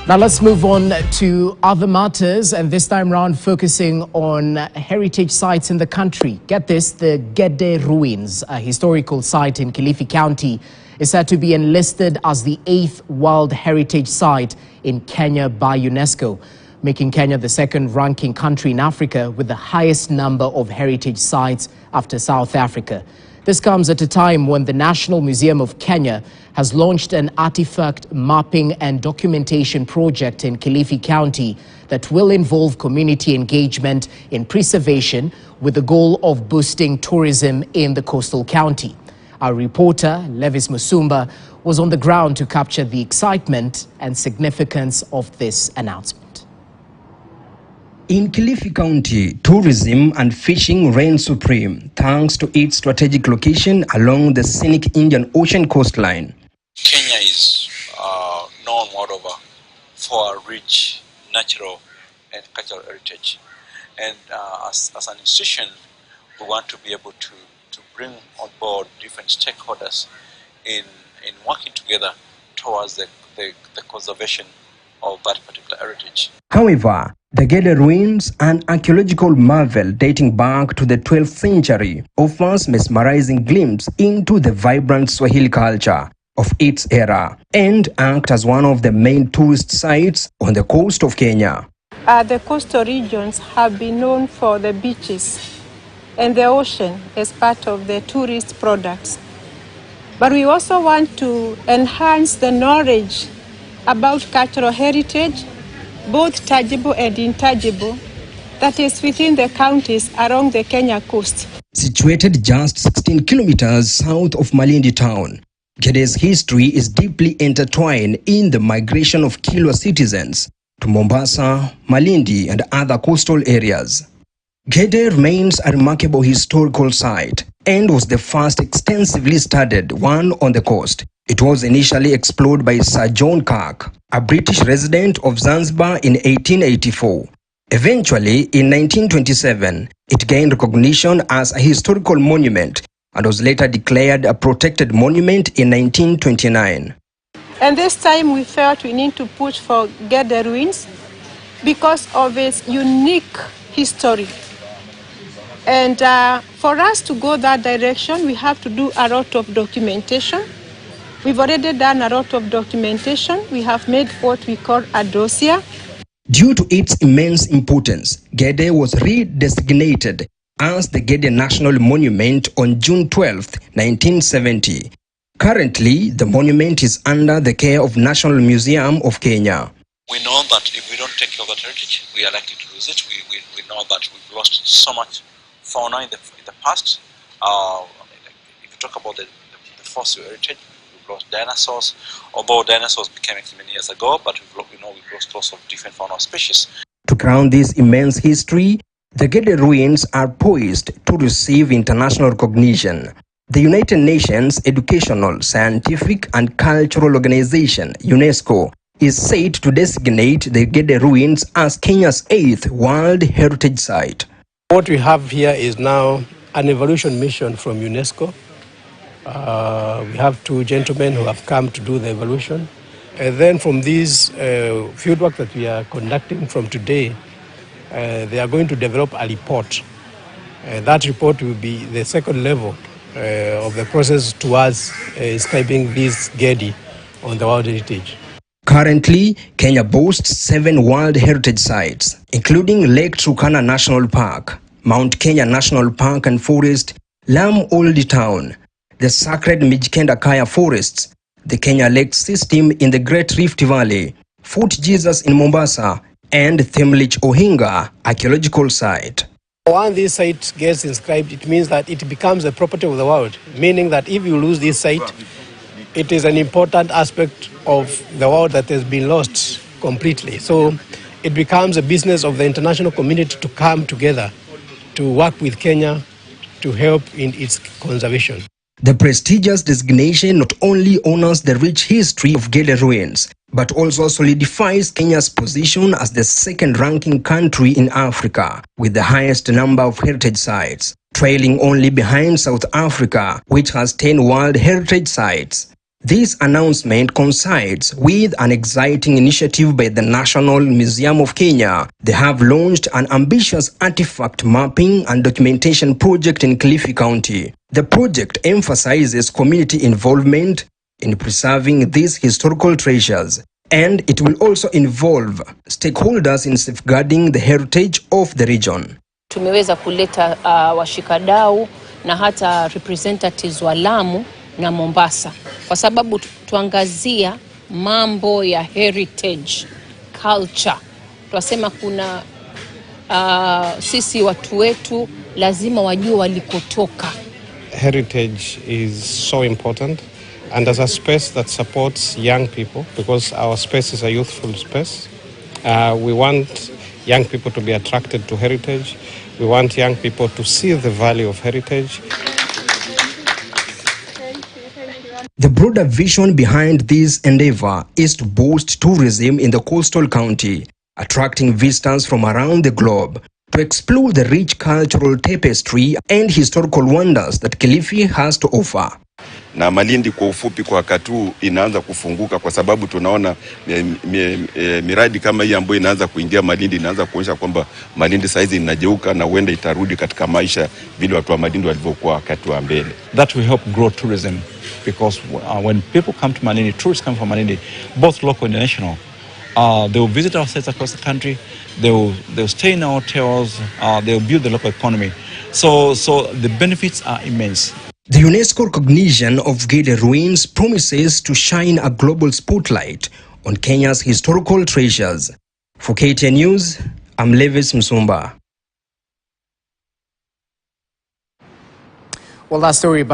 Now let's move on to other matters, and this time round focusing on heritage sites in the country. Get this, the Gede ruins, a historical site in Kilifi County, is said to be enlisted as the 8th World Heritage Site in Kenya by UNESCO, making Kenya the second-ranking country in Africa with the highest number of heritage sites after South Africa. This comes at a time when the National Museum of Kenya has launched an artifact mapping and documentation project in Kilifi County that will involve community engagement in preservation with the goal of boosting tourism in the coastal county. Our reporter, Levis Musumba, was on the ground to capture the excitement and significance of this announcement. In Kilifi County, tourism and fishing reign supreme thanks to its strategic location along the scenic Indian Ocean coastline. Kenya is known, moreover, for a rich natural and cultural heritage. And as an institution, we want to be able to bring on board different stakeholders in working together towards the conservation of that particular heritage. However, the Gede ruins, an archaeological marvel dating back to the 12th century, offers mesmerizing glimpse into the vibrant Swahili culture of its era and act as one of the main tourist sites on the coast of Kenya. The coastal regions have been known for the beaches and the ocean as part of the tourist products. But we also want to enhance the knowledge about cultural heritage, both tangible and intangible, that is within the counties along the Kenya coast. Situated just 16 kilometers south of Malindi town, Gede's history is deeply intertwined in the migration of Kilwa citizens to Mombasa, Malindi, and other coastal areas. Gede remains a remarkable historical site and was the first extensively studied one on the coast. It was initially explored by Sir John Kirk, a British resident of Zanzibar in 1884. Eventually, in 1927, it gained recognition as a historical monument and was later declared a protected monument in 1929. And this time we felt we need to push for Gede ruins because of its unique history. And for us to go that direction, we have to do a lot of documentation. We've already done a lot of documentation. We have made what we call a dossier. Due to its immense importance, Gede was redesignated as the Gede National Monument on June 12, 1970. Currently, the monument is under the care of National Museum of Kenya. We know that if we don't take care of that heritage, we are likely to lose it. We know that we've lost so much fauna in the past. If you talk about the fossil heritage, we've lost dinosaurs, although dinosaurs became extinct many years ago, but we've lost lots of different fauna species. To crown this immense history, the Gede ruins are poised to receive international recognition. The United Nations Educational, Scientific and Cultural Organization, UNESCO, is said to designate the Gede ruins as Kenya's 8th World Heritage Site. What we have here is now an evaluation mission from UNESCO. We have two gentlemen who have come to do the evaluation. And then from this fieldwork that we are conducting from today, they are going to develop a report. That report will be the second level of the process towards inscribing this Gede on the World Heritage. Currently, Kenya boasts 7 World Heritage Sites, including Lake Turkana National Park, Mount Kenya National Park and Forest, Lamu Old Town, the sacred Mijikenda Kaya Forests, the Kenya Lake System in the Great Rift Valley, Fort Jesus in Mombasa, and Themlich Ohinga Archaeological Site. Once this site gets inscribed, it means that it becomes a property of the world, meaning that if you lose this site, it is an important aspect of the world that has been lost completely. So it becomes a business of the international community to come together to work with Kenya to help in its conservation. The prestigious designation not only honors the rich history of Gede ruins, but also solidifies Kenya's position as the second-ranking country in Africa with the highest number of heritage sites, trailing only behind South Africa, which has 10 World Heritage Sites. This announcement coincides with an exciting initiative by the National Museum of Kenya. They have launched an ambitious artifact mapping and documentation project in Kilifi County. The project emphasizes community involvement in preserving these historical treasures, and it will also involve stakeholders in safeguarding the heritage of the region. Tumeweza kuleta washikadau na hata representatives wa Lamu na Mombasa kwa sababu tuangazia mambo ya heritage culture. Tunasema kuna sisi watu wetu lazima wajue walikotoka. Heritage is so important, and as a space that supports young people, because our space is a youthful space, we want young people to be attracted to heritage. We want young people to see the value of heritage. The broader vision behind this endeavor is to boost tourism in the coastal county, attracting visitors from around the globe to explore the rich cultural tapestry and historical wonders that Kilifi has to offer. Na Malindi kwa ufupi kwa wakati huu inaanza kufunguka kwa sababu tunaona miradi kama hii ambayo inaanza kuingia Malindi inaanza kuonyesha kwamba Malindi saizi inageuka na huenda itarudi katika maisha vile watu wa Malindi walivyokuwa wakati wa mbele. That will help grow tourism because when people come to Malindi, tourists come from Malindi, both local and national, they will visit our sites across the country, they will stay in our hotels, they will build the local economy. So the benefits are immense. The UNESCO recognition of Gede ruins promises to shine a global spotlight on Kenya's historical treasures. For KTN News, I'm Levis Msumba. Well, that story by